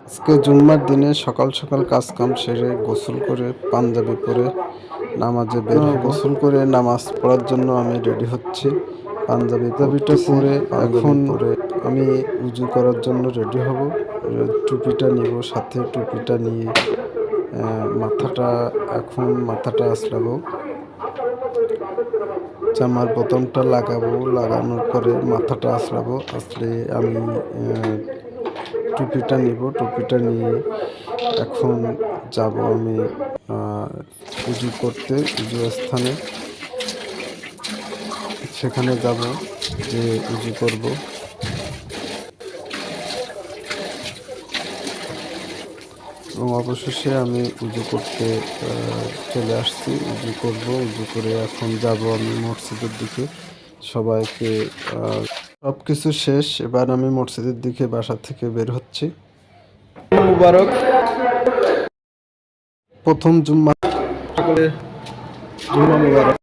আজকে জুম্মার দিনে সকাল সকাল কাজ কাম সেরে গোসল করে পাঞ্জাবি পরে নামাজে বের হব। গোসল করে নামাজ পড়ার জন্য আমি রেডি হচ্ছি। পাঞ্জাবিটা পরে এখন আমি উজু করার জন্য রেডি হব। টুপিটা নিব, সাথে টুপিটা নিয়ে মাথাটা আঁচড়াবো, জামার বোতামটা লাগাবো, লাগানোর পরে মাথাটা আঁচড়াবো। আঁচড়ে আমি টুপিটা নিব, টুপিটা নিয়ে এখন যাব আমি উজু করতে, উজু স্থানে। সেখানে যাব, যে উজু করব। এবং অবশেষে আমি উজু করতে চলে আসছি। উজু করব, উজু করে এখন যাব আমি মসজিদের দিকে। সবাইকে সব কিছু শেষ, এবার আমি মসজিদের দিকে বাসা থেকে বের হচ্ছি। মুবারক, প্রথম জুম্মা, সকলে জুম্মা মুবারক।